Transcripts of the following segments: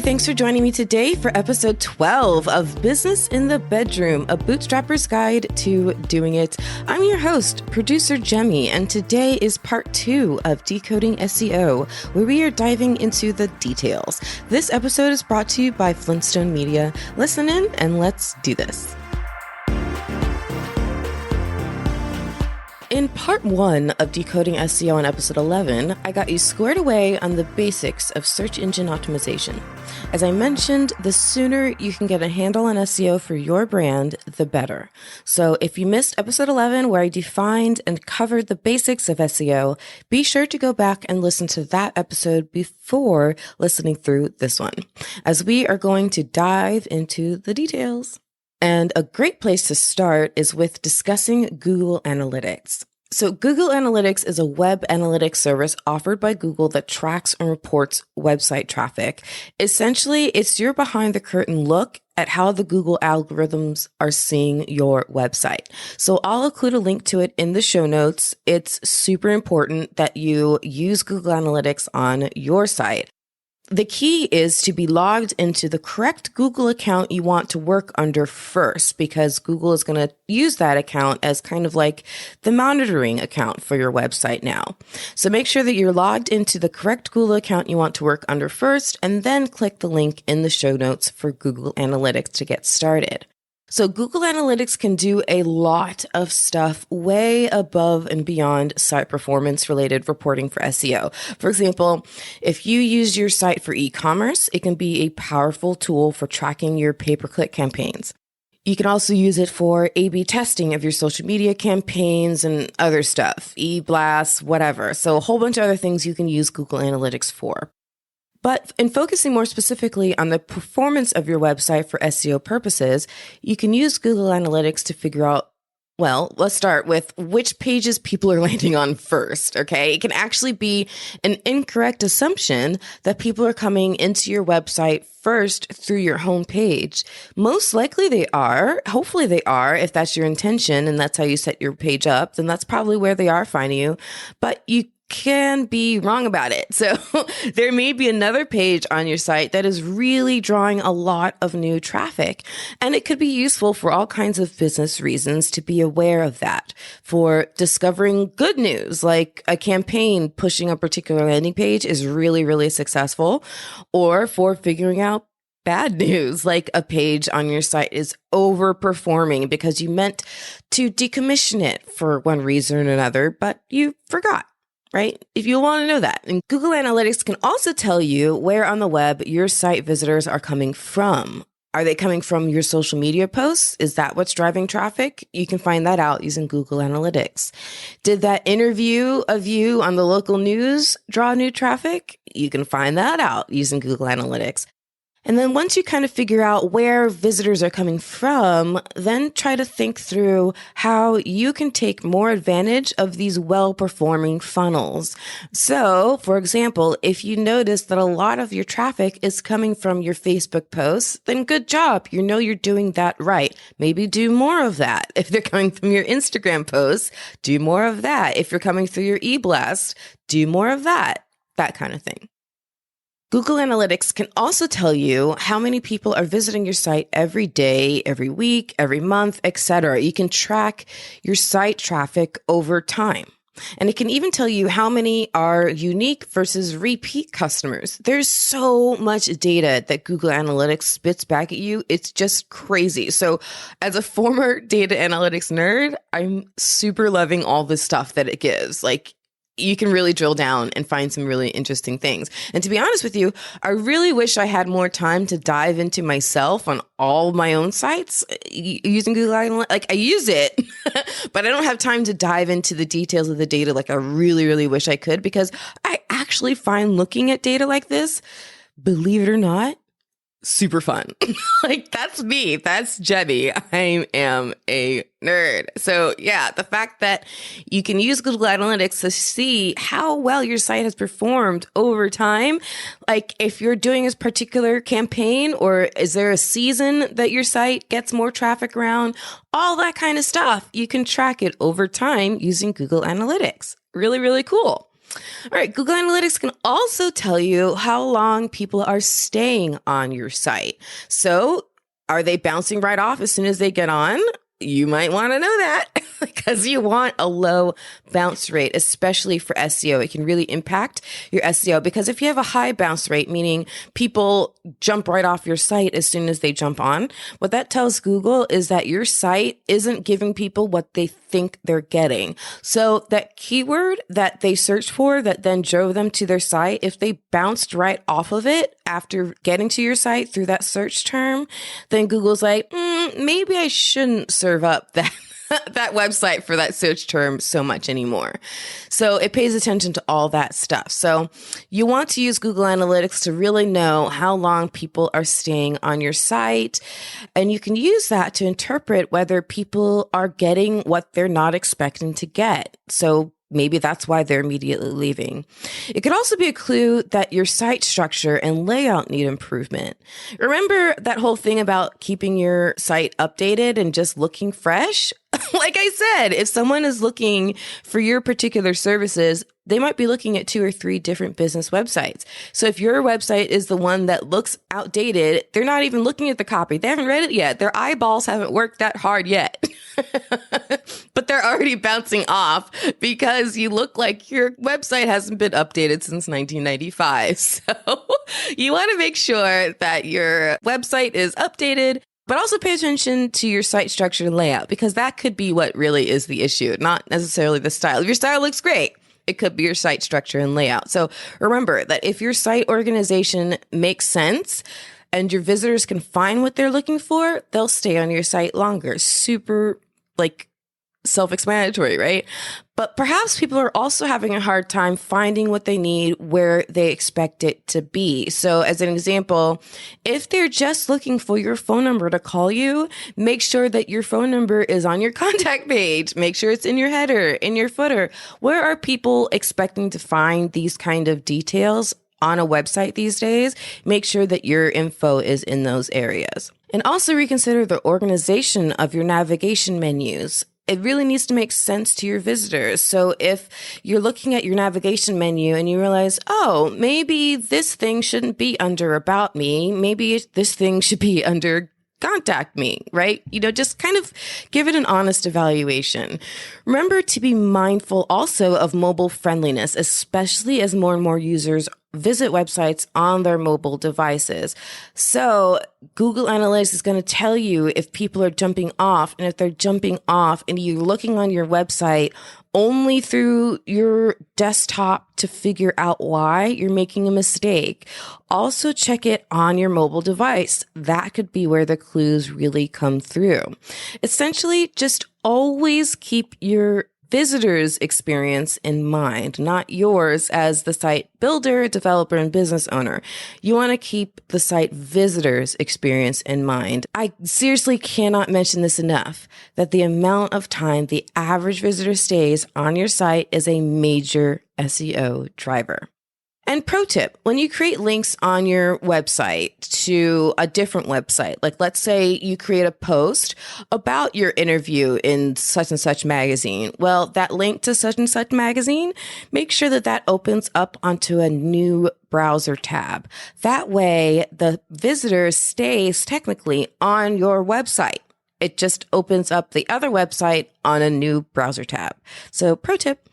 thanks for joining me today for episode 12 of Business in the Bedroom, a bootstrapper's guide to doing it. I'm your host, producer Jemmy, and today is part 2 of Decoding SEO, where we are diving into the details. This episode is brought to you by Flintstone Media. Listen in and let's do this. In part 1 of Decoding SEO in episode 11, I got you squared away on the basics of search engine optimization. As I mentioned, the sooner you can get a handle on SEO for your brand, the better. So if you missed episode 11 where I defined and covered the basics of SEO, be sure to go back and listen to that episode before listening through this one, as we are going to dive into the details. And a great place to start is with discussing Google Analytics. So Google Analytics is a web analytics service offered by Google that tracks and reports website traffic. Essentially, it's your behind the curtain look at how the Google algorithms are seeing your website. So I'll include a link to it in the show notes. It's super important that you use Google Analytics on your site. The key is to be logged into the correct Google account you want to work under first, because Google is going to use that account as kind of like the monitoring account for your website now. So make sure that you're logged into the correct Google account you want to work under first, and then click the link in the show notes for Google Analytics to get started. So Google Analytics can do a lot of stuff way above and beyond site performance related reporting for SEO. For example, if you use your site for e-commerce, it can be a powerful tool for tracking your pay-per-click campaigns. You can also use it for A/B testing of your social media campaigns and other stuff, e-blasts, whatever. So a whole bunch of other things you can use Google Analytics for. But in focusing more specifically on the performance of your website for SEO purposes, you can use Google Analytics to figure out, well, let's start with which pages people are landing on first, okay? It can actually be an incorrect assumption that people are coming into your website first through your homepage. Most likely they are. Hopefully they are. If that's your intention and that's how you set your page up, then that's probably where they are finding you. But you can be wrong about it. So there may be another page on your site that is really drawing a lot of new traffic. And it could be useful for all kinds of business reasons to be aware of that. For discovering good news, like a campaign pushing a particular landing page is really, really successful. Or for figuring out bad news, like a page on your site is overperforming because you meant to decommission it for one reason or another, but you forgot. Right? If you want to know that. And Google Analytics can also tell you where on the web your site visitors are coming from. Are they coming from your social media posts? Is that what's driving traffic? You can find that out using Google Analytics. Did that interview of you on the local news draw new traffic? You can find that out using Google Analytics. And then once you kind of figure out where visitors are coming from, then try to think through how you can take more advantage of these well-performing funnels. So, for example, if you notice that a lot of your traffic is coming from your Facebook posts, then good job. You know you're doing that right. Maybe do more of that. If they're coming from your Instagram posts, do more of that. If you're coming through your e-blast, do more of that. That kind of thing. Google Analytics can also tell you how many people are visiting your site every day, every week, every month, etc. You can track your site traffic over time. And it can even tell you how many are unique versus repeat customers. There's so much data that Google Analytics spits back at you. It's just crazy. So as a former data analytics nerd, I'm super loving all the stuff that it gives. Like, you can really drill down and find some really interesting things. And to be honest with you, I really wish I had more time to dive into myself on all my own sites using Google Analytics. Like, I use it, but I don't have time to dive into the details of the data like I really, really wish I could, because I actually find looking at data like this, believe it or not, super fun. Like, that's me. That's Jemmy. I am a nerd. So yeah, the fact that you can use Google Analytics to see how well your site has performed over time, like if you're doing a particular campaign, or is there a season that your site gets more traffic around, all that kind of stuff, you can track it over time using Google Analytics. Really, really cool. All right, Google Analytics can also tell you how long people are staying on your site. So are they bouncing right off as soon as they get on? You might want to know that because you want a low bounce rate, especially for SEO. It can really impact your SEO because if you have a high bounce rate, meaning people jump right off your site as soon as they jump on, what that tells Google is that your site isn't giving people what they think they're getting. So that keyword that they searched for that then drove them to their site, if they bounced right off of it after getting to your site through that search term, then Google's like, maybe I shouldn't serve up that that website for that search term so much anymore. So it pays attention to all that stuff. So you want to use Google Analytics to really know how long people are staying on your site. And you can use that to interpret whether people are getting what they're not expecting to get. So maybe that's why they're immediately leaving. It could also be a clue that your site structure and layout need improvement. Remember that whole thing about keeping your site updated and just looking fresh? Like I said, if someone is looking for your particular services, they might be looking at 2 or 3 different business websites. So if your website is the one that looks outdated, they're not even looking at the copy. They haven't read it yet. Their eyeballs haven't worked that hard yet. But they're already bouncing off because you look like your website hasn't been updated since 1995. So you want to make sure that your website is updated. But also pay attention to your site structure and layout because that could be what really is the issue, not necessarily the style. If your style looks great, it could be your site structure and layout. So remember that if your site organization makes sense and your visitors can find what they're looking for, they'll stay on your site longer. Super self-explanatory, right? But perhaps people are also having a hard time finding what they need where they expect it to be. So as an example, if they're just looking for your phone number to call you, make sure that your phone number is on your contact page. Make sure it's in your header, in your footer. Where are people expecting to find these kind of details on a website these days? Make sure that your info is in those areas. And also reconsider the organization of your navigation menus. It really needs to make sense to your visitors. So if you're looking at your navigation menu and you realize, oh, maybe this thing shouldn't be under About Me. Maybe this thing should be under Contact Me, right? Just kind of give it an honest evaluation. Remember to be mindful also of mobile friendliness, especially as more and more users visit websites on their mobile devices. So Google Analytics is going to tell you if people are jumping off, and if they're jumping off and you're looking on your website only through your desktop to figure out why you're making a mistake. Also check it on your mobile device. That could be where the clues really come through. Essentially, just always keep your visitors' experience in mind, not yours as the site builder, developer, and business owner. You want to keep the site visitors' experience in mind. I seriously cannot mention this enough, that the amount of time the average visitor stays on your site is a major SEO driver. And pro tip, when you create links on your website to a different website, like let's say you create a post about your interview in such and such magazine. Well, that link to such and such magazine, make sure that that opens up onto a new browser tab. That way, the visitor stays technically on your website. It just opens up the other website on a new browser tab. So pro tip.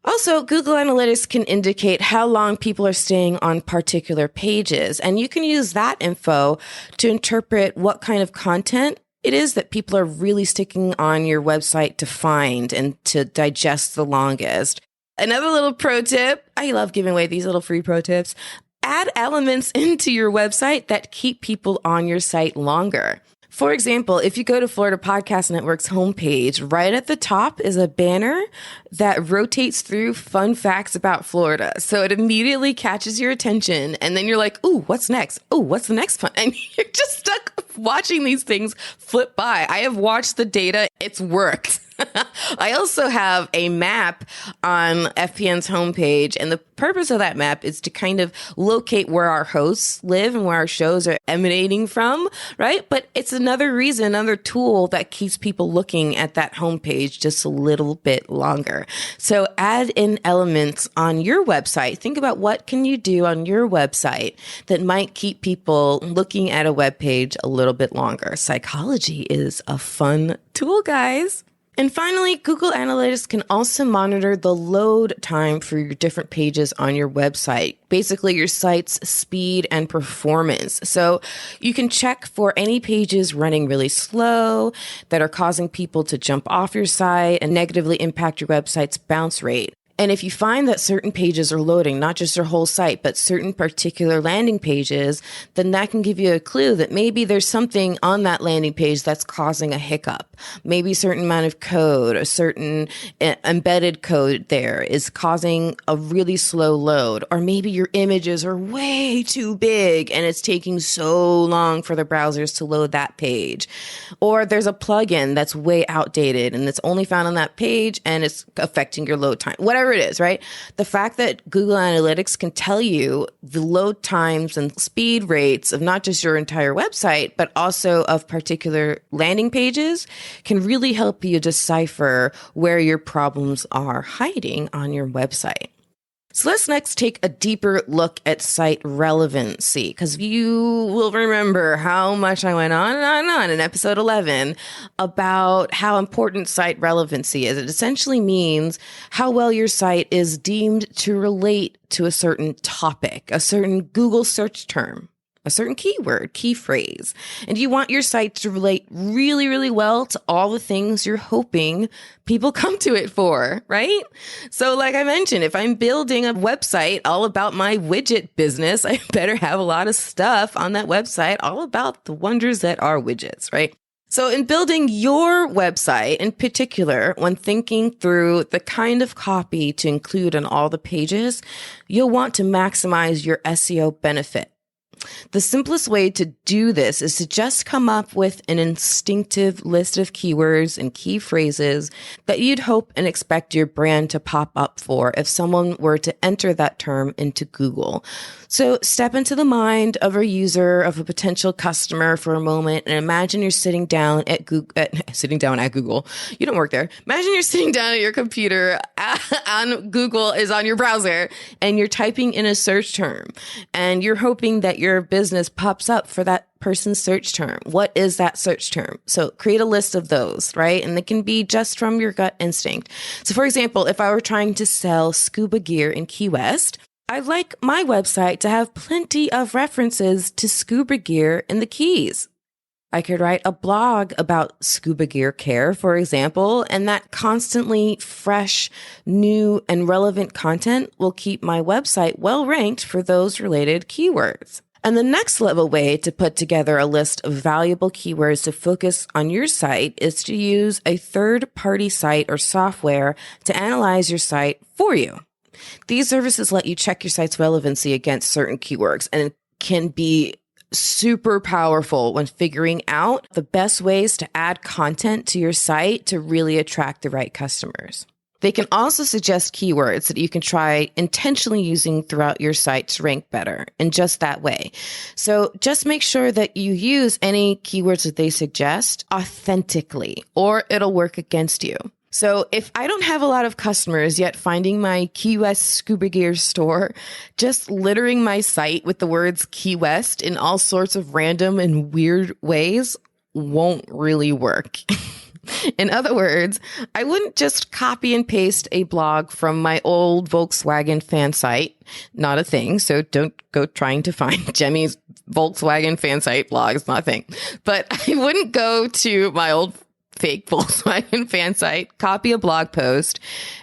Also, Google Analytics can indicate how long people are staying on particular pages, and you can use that info to interpret what kind of content it is that people are really sticking on your website to find and to digest the longest. Another little pro tip, I love giving away these little free pro tips. Add elements into your website that keep people on your site longer. For example, if you go to Florida Podcast Network's homepage, right at the top is a banner that rotates through fun facts about Florida. So it immediately catches your attention. And then you're like, ooh, what's next? Ooh, what's the next fun? And you're just stuck watching these things flip by. I have watched the data. It's worked. I also have a map on FPN's homepage, and the purpose of that map is to kind of locate where our hosts live and where our shows are emanating from, right? But it's another reason, another tool that keeps people looking at that homepage just a little bit longer. So add in elements on your website. Think about what can you do on your website that might keep people looking at a web page a little bit longer. Psychology is a fun tool, guys. And finally, Google Analytics can also monitor the load time for your different pages on your website, basically your site's speed and performance. So you can check for any pages running really slow that are causing people to jump off your site and negatively impact your website's bounce rate. And if you find that certain pages are loading, not just your whole site, but certain particular landing pages, then that can give you a clue that maybe there's something on that landing page that's causing a hiccup. Maybe a certain amount of code, a certain embedded code there is causing a really slow load. Or maybe your images are way too big and it's taking so long for the browsers to load that page. Or there's a plugin that's way outdated and it's only found on that page and it's affecting your load time. Whatever it is, right? The fact that Google Analytics can tell you the load times and speed rates of not just your entire website, but also of particular landing pages can really help you decipher where your problems are hiding on your website. So let's next take a deeper look at site relevancy, because you will remember how much I went on and on and on in episode 11 about how important site relevancy is. It essentially means how well your site is deemed to relate to a certain topic, a certain Google search term, a certain keyword, key phrase. And you want your site to relate really, really well to all the things you're hoping people come to it for, right? So like I mentioned, if I'm building a website all about my widget business, I better have a lot of stuff on that website all about the wonders that are widgets, right? So in building your website in particular, when thinking through the kind of copy to include on all the pages, you'll want to maximize your SEO benefit. The simplest way to do this is to just come up with an instinctive list of keywords and key phrases that you'd hope and expect your brand to pop up for if someone were to enter that term into Google. So step into the mind of a user, of a potential customer for a moment, and imagine you're sitting down at Google. You don't work there. Imagine you're sitting down at your computer on Google is on your browser and you're typing in a search term and you're hoping that your business pops up for that person's search term. What is that search term? So create a list of those, right? And it can be just from your gut instinct. So for example, if I were trying to sell scuba gear in Key West, I'd like my website to have plenty of references to scuba gear in the Keys. I could write a blog about scuba gear care, for example, and that constantly fresh, new, and relevant content will keep my website well ranked for those related keywords. And the next level way to put together a list of valuable keywords to focus on your site is to use a third-party site or software to analyze your site for you. These services let you check your site's relevancy against certain keywords and can be super powerful when figuring out the best ways to add content to your site to really attract the right customers. They can also suggest keywords that you can try intentionally using throughout your site to rank better in just that way. So just make sure that you use any keywords that they suggest authentically, or it'll work against you. So if I don't have a lot of customers yet finding my Key West scuba gear store, just littering my site with the words Key West in all sorts of random and weird ways won't really work. In other words, I wouldn't just copy and paste a blog from my old Volkswagen fan site. Not a thing. So don't go trying to find Jemmy's Volkswagen fan site blog. It's not a thing. But I wouldn't go to my old fake Volkswagen fan site, copy a blog post,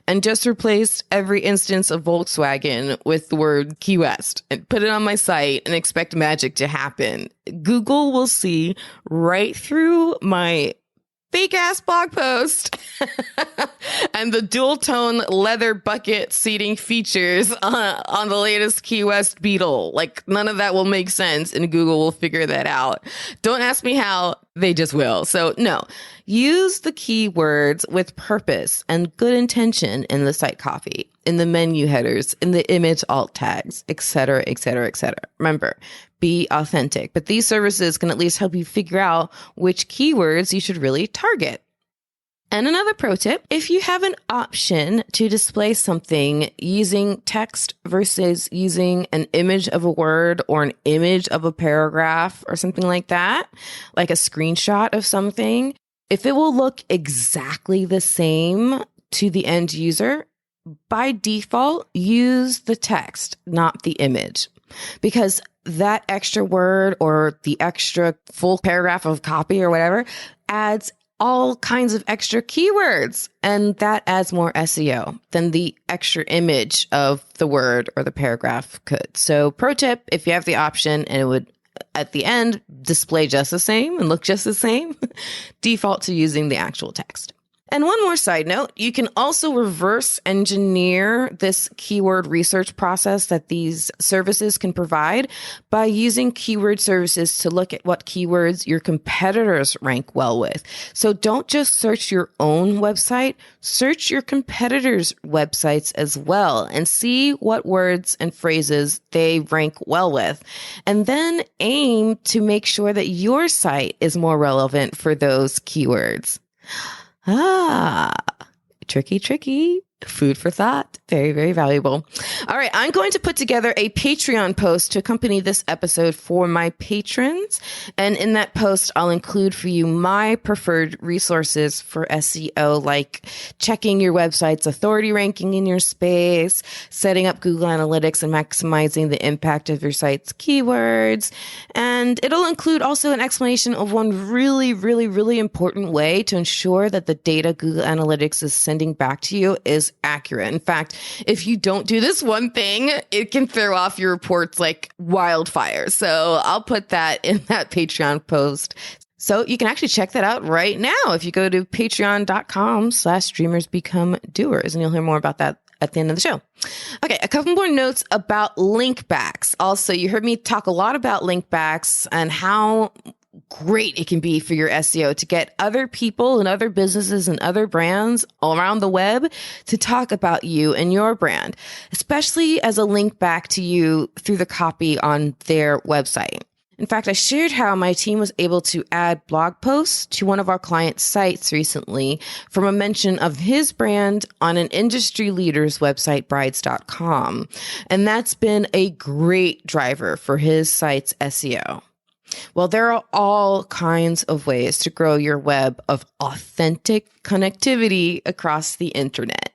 and just replace every instance of Volkswagen with the word Key West and put it on my site and expect magic to happen. Google will see right through my fake ass blog post and the dual tone leather bucket seating features on the latest Key West Beetle. Like, none of that will make sense, and Google will figure that out. Don't ask me how, they just will. So no, use the keywords with purpose and good intention in the site copy, in the menu headers, in the image alt tags, etc., etc., etc. Remember, be authentic. But these services can at least help you figure out which keywords you should really target. And another pro tip, if you have an option to display something using text versus using an image of a word or an image of a paragraph or something like that, like a screenshot of something, if it will look exactly the same to the end user, by default, use the text, not the image. Because that extra word or the extra full paragraph of copy or whatever adds all kinds of extra keywords, and that adds more SEO than the extra image of the word or the paragraph could. So pro tip, if you have the option and it would at the end display just the same and look just the same, default to using the actual text. And one more side note, you can also reverse engineer this keyword research process that these services can provide by using keyword services to look at what keywords your competitors rank well with. So don't just search your own website, search your competitors' websites as well and see what words and phrases they rank well with. And then aim to make sure that your site is more relevant for those keywords. Tricky. Food for thought. Very, very valuable. All right. I'm going to put together a Patreon post to accompany this episode for my patrons. And in that post, I'll include for you my preferred resources for SEO, like checking your website's authority ranking in your space, setting up Google Analytics and maximizing the impact of your site's keywords. And it'll include also an explanation of one really, really, really important way to ensure that the data Google Analytics is sending back to you is accurate. In fact, if you don't do this one thing, it can throw off your reports like wildfire. So I'll put that in that Patreon post. So you can actually check that out right now if you go to patreon.com/dreamersbecomedoers, and you'll hear more about that at the end of the show. Okay, a couple more notes about link backs. Also, you heard me talk a lot about link backs and how great it can be for your SEO to get other people and other businesses and other brands all around the web to talk about you and your brand, especially as a link back to you through the copy on their website. In fact, I shared how my team was able to add blog posts to one of our clients' sites recently from a mention of his brand on an industry leader's website, brides.com. And that's been a great driver for his site's SEO. Well, there are all kinds of ways to grow your web of authentic connectivity across the internet.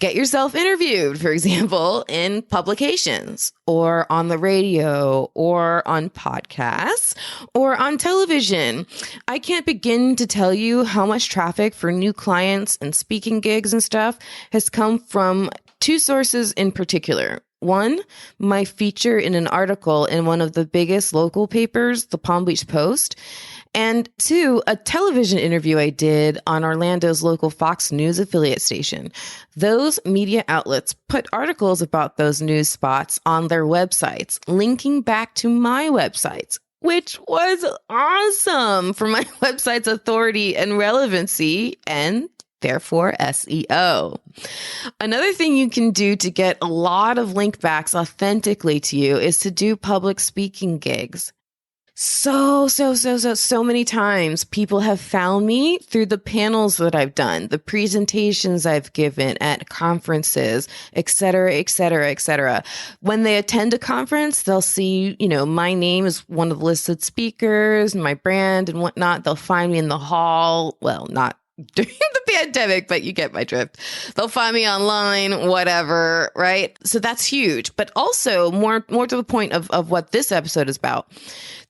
Get yourself interviewed, for example, in publications or on the radio or on podcasts or on television. I can't begin to tell you how much traffic for new clients and speaking gigs and stuff has come from two sources in particular. One, my feature in an article in one of the biggest local papers, the Palm Beach Post. And two, a television interview I did on Orlando's local Fox News affiliate station. Those media outlets put articles about those news spots on their websites, linking back to my websites, which was awesome for my website's authority and relevancy and therefore SEO. Another thing you can do to get a lot of link backs authentically to you is to do public speaking gigs. So many times people have found me through the panels that I've done, the presentations I've given at conferences, et cetera. When they attend a conference, they'll see, my name is one of the listed speakers and my brand and whatnot. They'll find me in the hall. Well, not during the pandemic, but you get my drift. They'll find me online, whatever, right? So that's huge. But also more to the point of what this episode is about.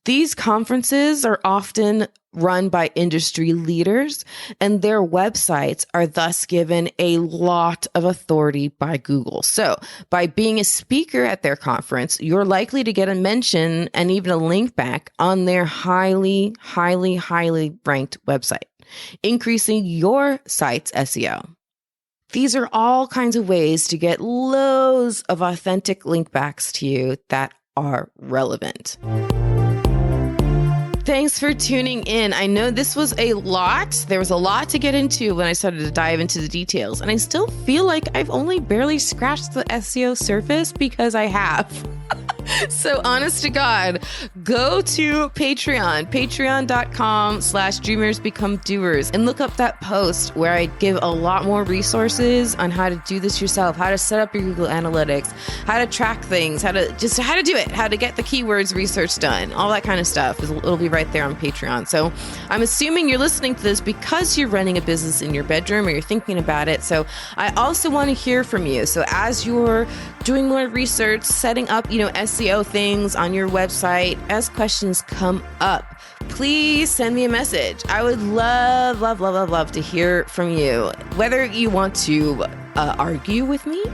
These conferences are often run by industry leaders, and their websites are thus given a lot of authority by Google. So by being a speaker at their conference, you're likely to get a mention and even a link back on their highly ranked website. increasing your site's SEO. These are all kinds of ways to get loads of authentic link backs to you that are relevant. Thanks for tuning in. I know this was a lot. There was a lot to get into when I started to dive into the details, and I still feel like I've only barely scratched the SEO surface because I have. So honest to God, go to Patreon, patreon.com/dreamersbecomedoers, and look up that post where I give a lot more resources on how to do this yourself, how to set up your Google Analytics, how to track things, how to do it, how to get the keywords research done, all that kind of stuff. It'll be right there on Patreon. So I'm assuming you're listening to this because you're running a business in your bedroom or you're thinking about it. So I also want to hear from you. So as you're doing more research, setting up, SEO things on your website, as questions come up, please send me a message. I would love to hear from you. Whether you want to argue with me,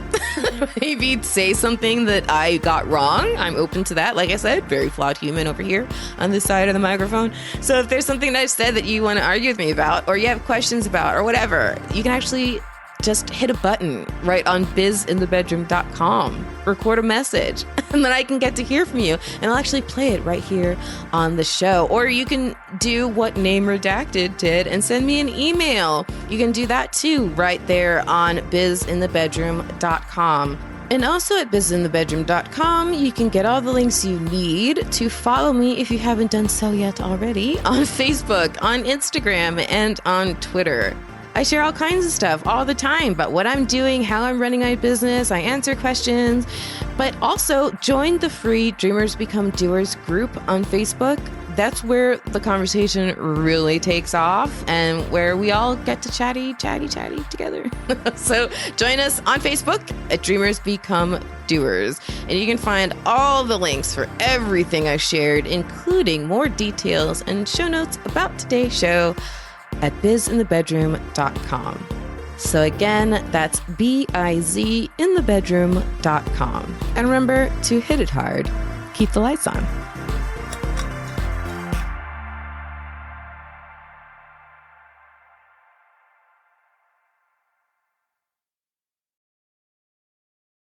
maybe say something that I got wrong, I'm open to that. Like I said, very flawed human over here on this side of the microphone. So if there's something that I've said that you want to argue with me about, or you have questions about, or whatever, you can actually just hit a button right on bizinthebedroom.com, record a message, and then I can get to hear from you, and I'll actually play it right here on the show. Or you can do what Name Redacted did and send me an email. You can do that too right there on bizinthebedroom.com. And also at bizinthebedroom.com, you can get all the links you need to follow me, if you haven't done so yet already, on Facebook, on Instagram, and on Twitter. I share all kinds of stuff all the time about what I'm doing, how I'm running my business. I answer questions, but also join the free Dreamers Become Doers group on Facebook. That's where the conversation really takes off and where we all get to chatty together. So join us on Facebook at Dreamers Become Doers. And you can find all the links for everything I shared, including more details and show notes about today's show at bizinthebedroom.com. So again, that's bizinthebedroom.com. And remember to hit it hard. Keep the lights on.